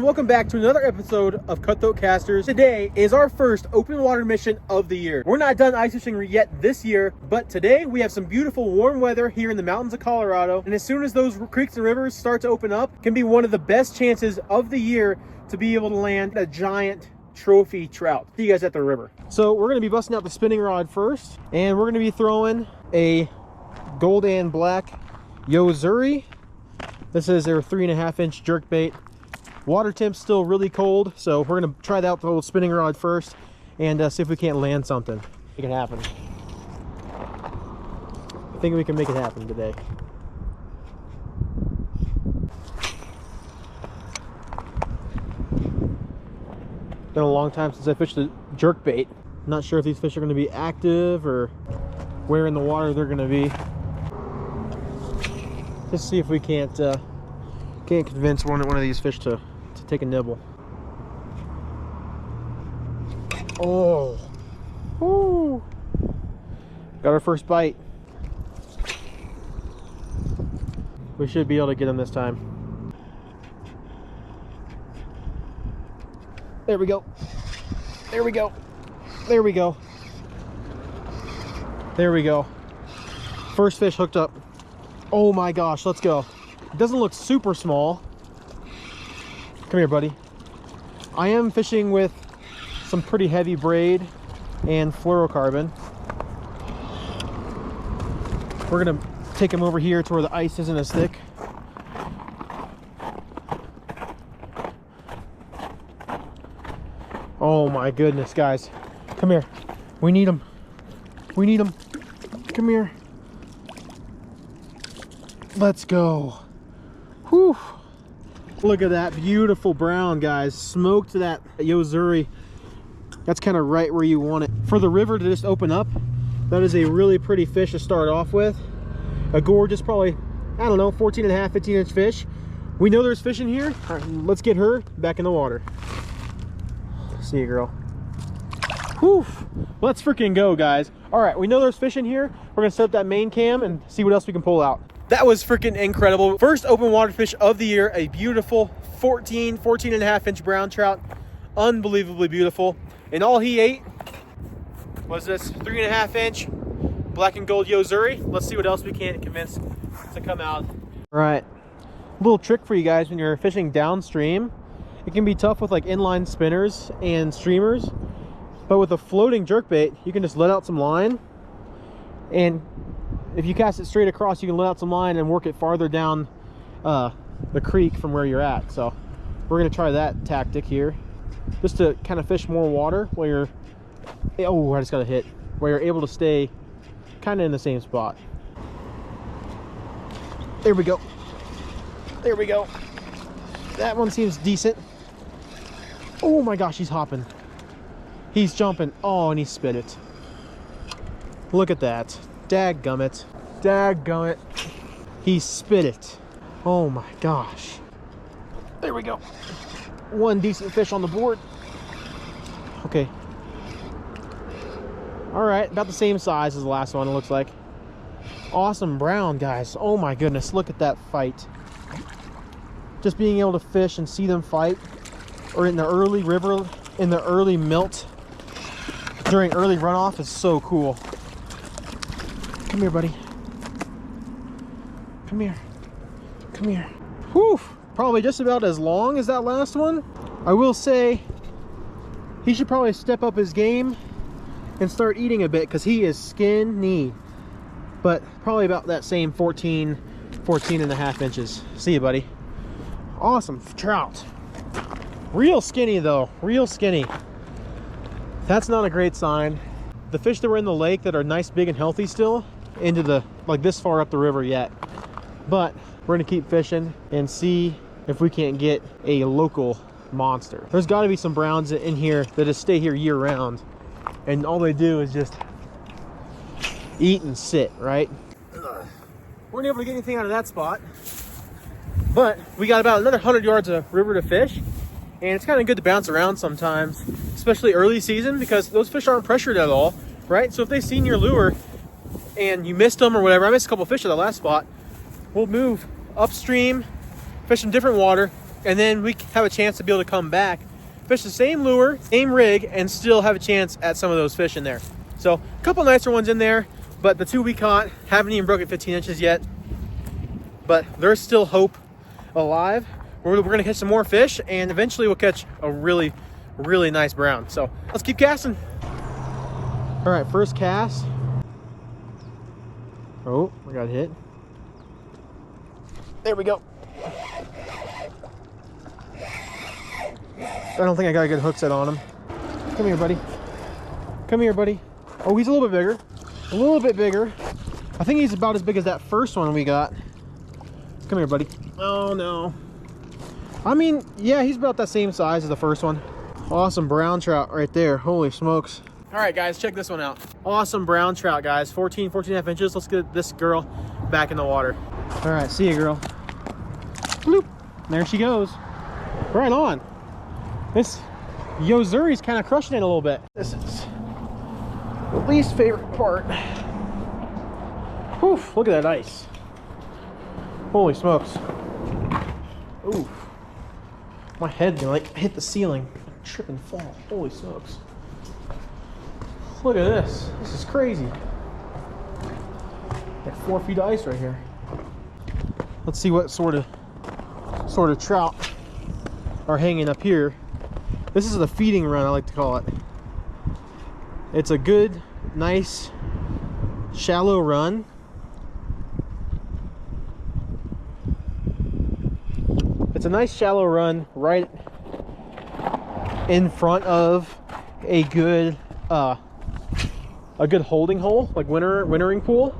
Welcome back to another episode of Cutthroat Casters. Today is our first open water mission of the year. We're not done ice fishing yet this year, but today we have some beautiful warm weather here in the mountains of Colorado. And as soon as those creeks and rivers start to open up, can be one of the best chances of the year to be able to land a giant trophy trout. See you guys at the river. So we're going to be busting out the spinning rod first, and we're going to be throwing a gold and black Yozuri. This is their 3.5-inch jerkbait. Water temp's still really cold, so we're gonna try that out with the little spinning rod first and see if we can't land something. Make it happen. I think we can make it happen today. Been a long time since I fished a jerkbait. Not sure if these fish are gonna be active or where in the water they're gonna be. Just see if we can't convince one of these fish to take a nibble. Oh, woo! Got our first bite. We should be able to get him this time. There we go. There we go. There we go. There we go. First fish hooked up. Oh my gosh, let's go. It doesn't look super small. Come here, buddy. I am fishing with some pretty heavy braid and fluorocarbon. We're gonna take him over here to where the ice isn't as thick. Oh my goodness, guys. Come here. We need him. We need him. Come here. Let's go. Whew. Look at that beautiful brown, guys. Smoked that Yozuri. That's kind of right where you want it. For the river to just open up, that is a really pretty fish to start off with. A gorgeous, probably, I don't know, 14.5, 15-inch fish. We know there's fish in here. All right, let's get her back in the water. See you, girl. Whew. Let's freaking go, guys. All right, we know there's fish in here. We're gonna set up that main cam and see what else we can pull out. That was freaking incredible. First open water fish of the year, a beautiful 14.5-inch brown trout. Unbelievably beautiful. And all he ate was this 3.5-inch black and gold Yozuri. Let's see what else we can convince to come out. All right, a little trick for you guys when you're fishing downstream. It can be tough with like inline spinners and streamers, but with a floating jerkbait, you can just let out some line, and if you cast it straight across, you can let out some line and work it farther down the creek from where you're at. So we're gonna try that tactic here, just to kind of fish more water while you're, oh, I just got a hit, where you're able to stay kind of in the same spot. There we go. There we go. That one seems decent. Oh my gosh, he's hopping. He's jumping. Oh, and he spit it. Look at that. Dadgummit. Dadgummit. He spit it. Oh my gosh. There we go. One decent fish on the board. Okay. All right, about the same size as the last one, it looks like. Awesome brown, guys. Oh my goodness, look at that fight. Just being able to fish and see them fight, or in the early river, in the early melt, during early runoff, is so cool. Come here, buddy. Come here. Come here. Whew. Probably just about as long as that last one. I will say he should probably step up his game and start eating a bit, because he is skinny. But probably about that same 14.5 inches. See you, buddy. Awesome trout. Real skinny though, real skinny. That's not a great sign. The fish that were in the lake that are nice, big, and healthy still, into the, like this far up the river yet. But we're gonna keep fishing and see if we can't get a local monster. There's gotta be some browns in here that just stay here year round, and all they do is just eat and sit, right? We're not able to get anything out of that spot, but we got about another 100 yards of river to fish, and it's kind of good to bounce around sometimes, especially early season, because those fish aren't pressured at all, right? So if they seen your lure and you missed them or whatever, I missed a couple fish at the last spot, we'll move upstream, fish some different water, and then we have a chance to be able to come back, fish the same lure, same rig, and still have a chance at some of those fish in there. So a couple nicer ones in there, but the 2 we caught haven't even broken 15 inches yet. But there's still hope alive. We're gonna catch some more fish, and eventually we'll catch a really, really nice brown. So let's keep casting. All right, first cast. Oh, we got hit. There we go. I don't think I got a good hook set on him. Come here, buddy. Come here, buddy. Oh, he's a little bit bigger. A little bit bigger. I think he's about as big as that first one we got. Come here, buddy. Oh, no. I mean, yeah, he's about that same size as the first one. Awesome brown trout right there. Holy smokes. All right, guys, check this one out. Awesome brown trout, guys. 14 and a half inches. Let's get this girl back in the water. All right, see you, girl. Bloop. There she goes. Right on. This Yozuri's kind of crushing it a little bit. This is the least favorite part. Whew, look at that ice. Holy smokes. Ooh. My head's gonna like hit the ceiling. Trip and fall. Holy smokes. Look at this. This is crazy. Like 4 feet of ice right here. Let's see what sort of trout are hanging up here. This is the feeding run, I like to call it. It's a good, nice, shallow run. It's a nice shallow run right in front of a good holding hole, like wintering pool.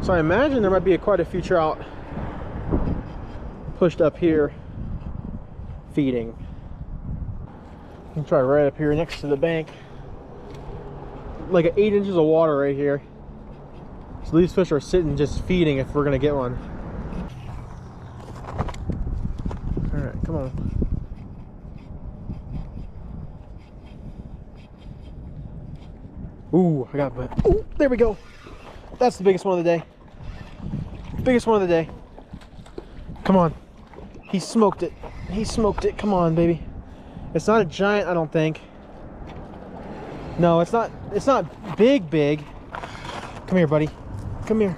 So I imagine there might be quite a few trout pushed up here feeding. You can try right up here next to the bank. Like 8 inches of water right here. So these fish are sitting just feeding if we're gonna get one. All right, come on. Ooh, I got it. Ooh, there we go. That's the biggest one of the day. Biggest one of the day. Come on. He smoked it. He smoked it. Come on, baby. It's not a giant, I don't think. No, it's not big. Come here, buddy. Come here.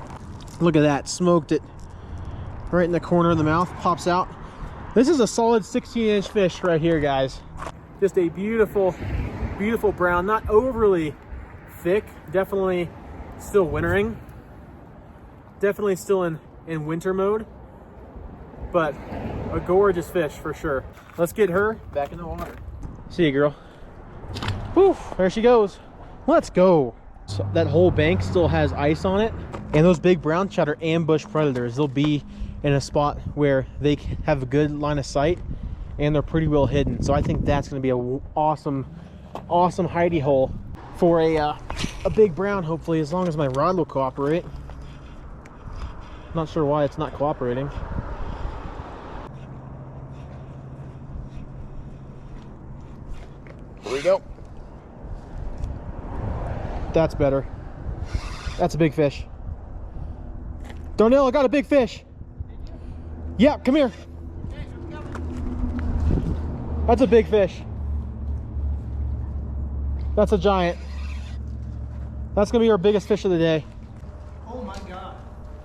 Look at that. Smoked it. Right in the corner of the mouth. Pops out. This is a solid 16-inch fish right here, guys. Just a beautiful, beautiful brown. Not overly thick. Definitely still wintering. Definitely still in winter mode. But a gorgeous fish for sure. Let's get her back in the water. See you, girl. Whew, there she goes. Let's go. So that whole bank still has ice on it, and those big brown trout are ambush predators. They'll be in a spot where they have a good line of sight and they're pretty well hidden. So I think that's going to be an awesome hidey hole for a big brown, hopefully, as long as my rod will cooperate. Not sure why it's not cooperating. Here we go. That's better. That's a big fish. Darnell, I got a big fish. Yeah, come here. That's a big fish. That's a giant. That's gonna be our biggest fish of the day. Oh my god.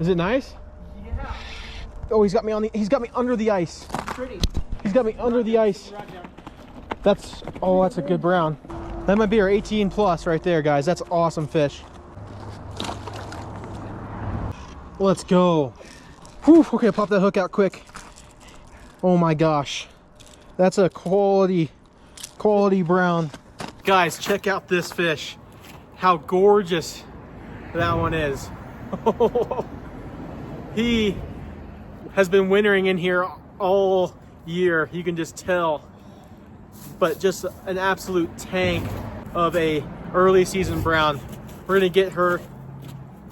Is it nice? Yeah. Oh, he's got me under the ice. Pretty. He's got me under the ice. That's a good brown. That might be our 18 plus right there, guys. That's an awesome fish. Let's go. Whew, okay, pop that hook out quick. Oh my gosh. That's a quality brown. Guys, check out this fish. How gorgeous that one is. He has been wintering in here all year. You can just tell. But just an absolute tank of a early season brown. We're gonna get her.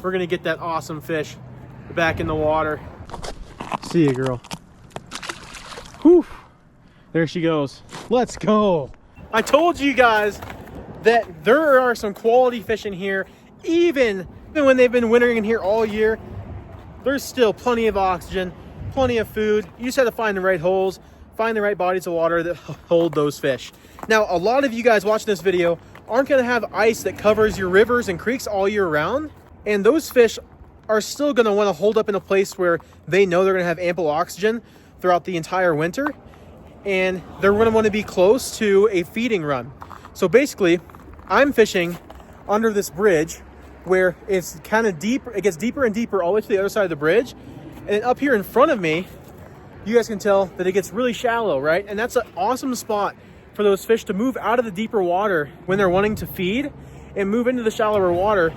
We're gonna get that awesome fish back in the water. See you, girl. Whew. There she goes. Let's go. I told you guys that there are some quality fish in here. Even when they've been wintering in here all year, there's still plenty of oxygen, plenty of food. You just have to find the right holes, find the right bodies of water that hold those fish. Now, a lot of you guys watching this video aren't going to have ice that covers your rivers and creeks all year round. And those fish are still going to want to hold up in a place where they know they're going to have ample oxygen throughout the entire winter. And they're going to want to be close to a feeding run. So basically, I'm fishing under this bridge where it's kind of deep. It gets deeper and deeper all the way to the other side of the bridge. And then up here in front of me, you guys can tell that it gets really shallow, right? And that's an awesome spot for those fish to move out of the deeper water when they're wanting to feed and move into the shallower water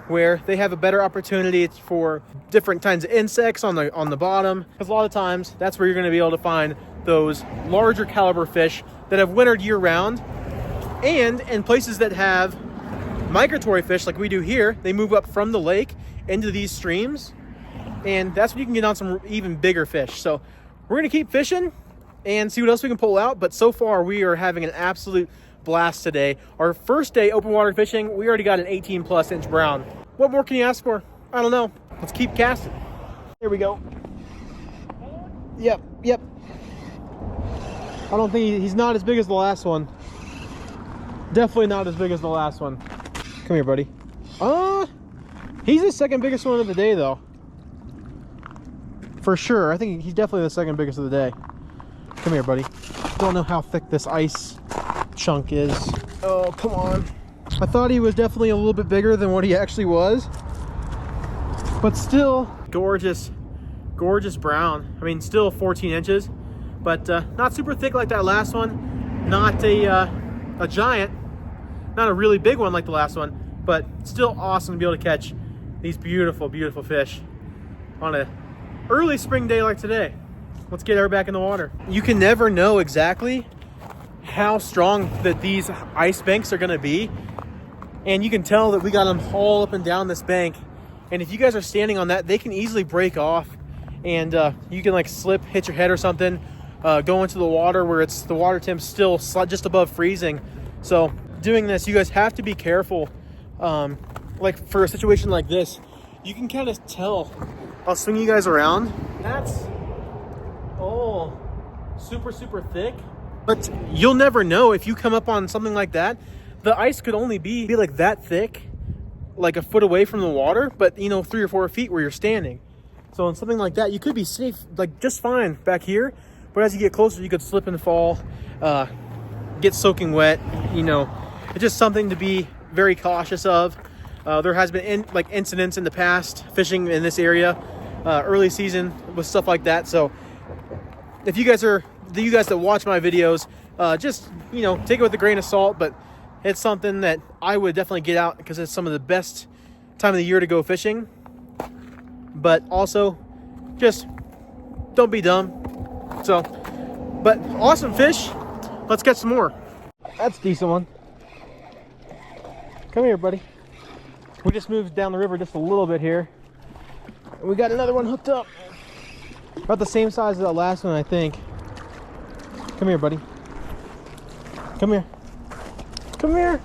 where they have a better opportunity for different kinds of insects on the bottom. Because a lot of times that's where you're going to be able to find those larger caliber fish that have wintered year round. And in places that have migratory fish like we do here, they move up from the lake into these streams, and that's when you can get on some even bigger fish. So we're gonna keep fishing and see what else we can pull out, but so far we are having an absolute blast today. Our first day open water fishing, we already got an 18+ inch brown. What more can you ask for? I don't know. Let's keep casting. Here we go. Yep. I don't think he's not as big as the last one. Definitely not as big as the last one. Come here, buddy. He's the second biggest one of the day, though. For sure. I think he's definitely the second biggest of the day. Come here, buddy. Don't know how thick this ice chunk is. Oh, come on. I thought he was definitely a little bit bigger than what he actually was. But still, gorgeous, gorgeous brown. I mean, still 14 inches, but not super thick like that last one. Not a giant, not a really big one like the last one, but still awesome to be able to catch these beautiful, beautiful fish on a early spring day like today. Let's get her back in the water. You can never know exactly how strong that these ice banks are gonna be. And you can tell that we got them all up and down this bank. And if you guys are standing on that, they can easily break off, and you can like slip, hit your head or something, go into the water where the water temp's still just above freezing. So doing this, you guys have to be careful. Like for a situation like this, you can kind of tell. I'll swing you guys around. That's super, super thick. But you'll never know if you come up on something like that. The ice could only be like that thick, like a foot away from the water, but 3 or 4 feet where you're standing. So in something like that, you could be safe, like just fine back here. But as you get closer, you could slip and fall, get soaking wet. It's just something to be very cautious of. There has been incidents in the past fishing in this area, early season with stuff like that. So if you guys that watch my videos, just take it with a grain of salt. But it's something that I would definitely get out because it's some of the best time of the year to go fishing. But also, just don't be dumb. So, but awesome fish. Let's catch some more. That's a decent one. Come here, buddy. We just moved down the river just a little bit here. We got another one hooked up. About the same size as that last one, I think. Come here, buddy. Come here. Come here.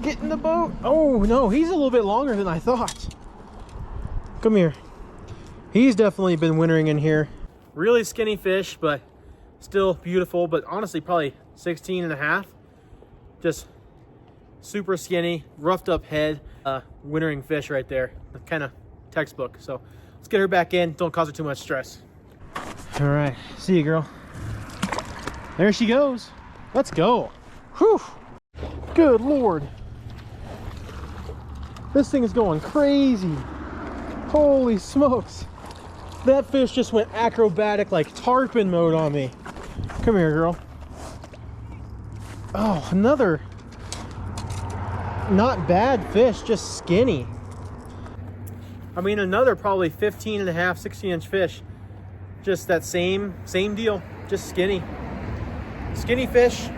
Get in the boat. Oh, no, he's a little bit longer than I thought. Come here. He's definitely been wintering in here. Really skinny fish, but still beautiful. But honestly, probably 16 and a half. Just super skinny, roughed up head, wintering fish right there. Kind of textbook. So let's get her back in. Don't cause her too much stress. All right, see you, girl. There she goes. Let's go. Whew. Good Lord. This thing is going crazy. Holy smokes. That fish just went acrobatic like tarpon mode on me. Come here, girl. Oh, another not bad fish, just skinny. I mean, another probably 15 and a half, 16 inch fish. Just that same deal, just skinny. Skinny fish.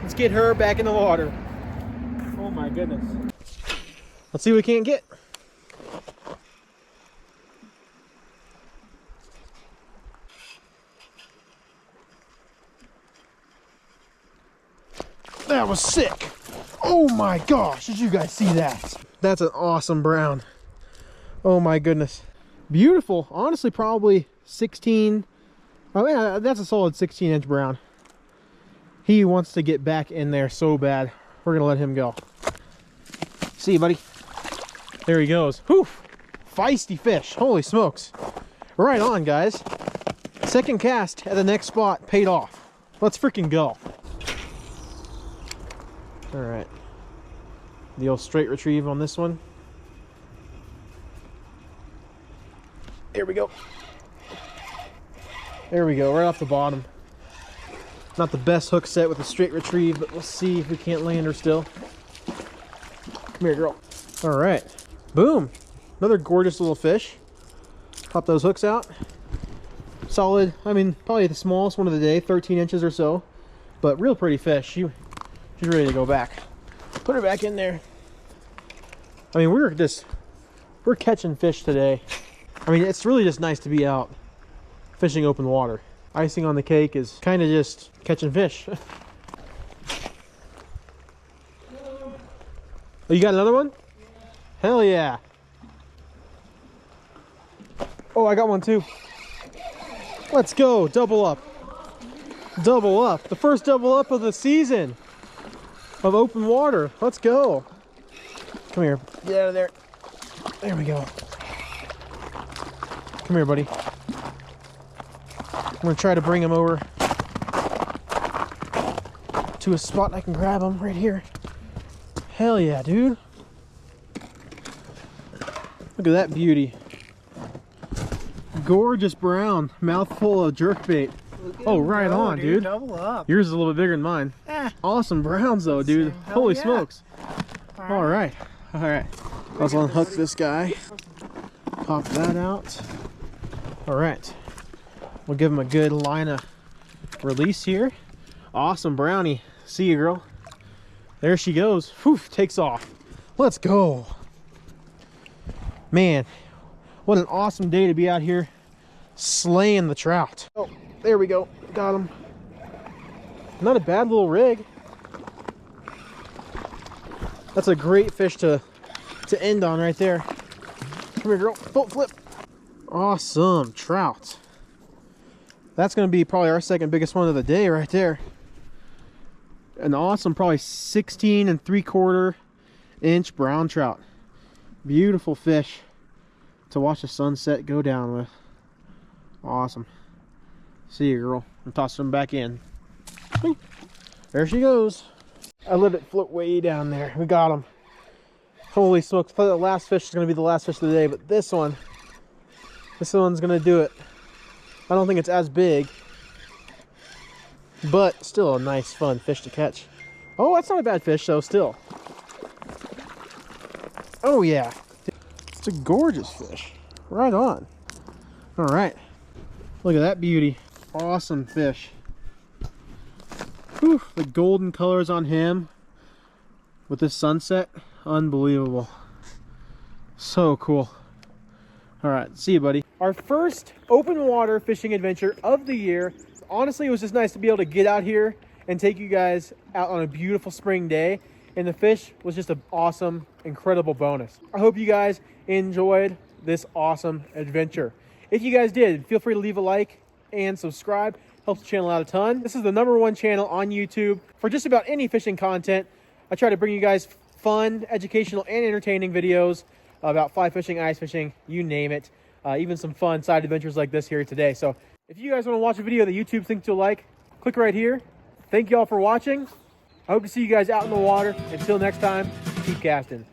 Let's get her back in the water. Oh my goodness. Let's see what we can't get. That was sick. Oh my gosh, did you guys see that? That's an awesome brown. Oh my goodness. Beautiful. Honestly, probably 16. Oh yeah, that's a solid 16-inch brown. He wants to get back in there so bad. We're gonna let him go. See you, buddy. There he goes. Whew. Feisty fish. Holy smokes. Right on, guys. Second cast at the next spot paid off. Let's freaking go. All right. The old straight retrieve on this one. Here we go. There we go, right off the bottom. Not the best hook set with a straight retrieve, but we'll see if we can't land her still. Come here, girl. All right. Boom. Another gorgeous little fish. Pop those hooks out. Solid, I mean, probably the smallest one of the day, 13 inches or so. But real pretty fish. She's ready to go back. Put her back in there. I mean, we're catching fish today. I mean, it's really just nice to be out fishing open water. Icing on the cake is kind of just catching fish. Oh, you got another one? Yeah. Hell yeah. Oh, I got one too. Let's go. Double up. Double up. The first double up of the season of open water. Let's go. Come here. Get out of there. There we go. Come here, buddy. I'm gonna try to bring him over to a spot I can grab him right here. Hell yeah, dude. Look at that beauty. Gorgeous brown, mouthful of jerkbait. Oh, right on, dude. Double up. Yours is a little bit bigger than mine. Awesome browns though, dude. Holy smokes. All right. All right. Let's unhook this guy. Pop that out. All right. We'll give him a good line of release here. Awesome brownie. See you, girl. There she goes. Whew, takes off. Let's go. Man, what an awesome day to be out here slaying the trout. Oh, there we go. Got him. Not a bad little rig. That's a great fish to end on right there. Come here, girl. Boat flip. Awesome trout. That's going to be probably our second biggest one of the day right there. An awesome, probably 16 3/4 inch brown trout. Beautiful fish to watch the sunset go down with. Awesome. See you, girl. I'm tossing them back in. There she goes. I let it float way down there. We got him. Holy smokes. I thought the last fish is going to be the last fish of the day, but this one's going to do it. I don't think it's as big, but still a nice, fun fish to catch. Oh, that's not a bad fish, though, still. Oh, yeah. It's a gorgeous fish. Right on. All right. Look at that beauty. Awesome fish. Whew, the golden colors on him with this sunset. Unbelievable. So cool. All right, see you, buddy. Our first open water fishing adventure of the year. Honestly, it was just nice to be able to get out here and take you guys out on a beautiful spring day. And the fish was just an awesome, incredible bonus. I hope you guys enjoyed this awesome adventure. If you guys did, feel free to leave a like and subscribe. Helps the channel out a ton. This is the #1 channel on YouTube for just about any fishing content. I try to bring you guys fun, educational, and entertaining videos about fly fishing, ice fishing, you name it. Even some fun side adventures like this here today. So if you guys want to watch a video that YouTube thinks you'll like, click right here. Thank you all for watching. I hope to see you guys out in the water. Until next time, keep casting.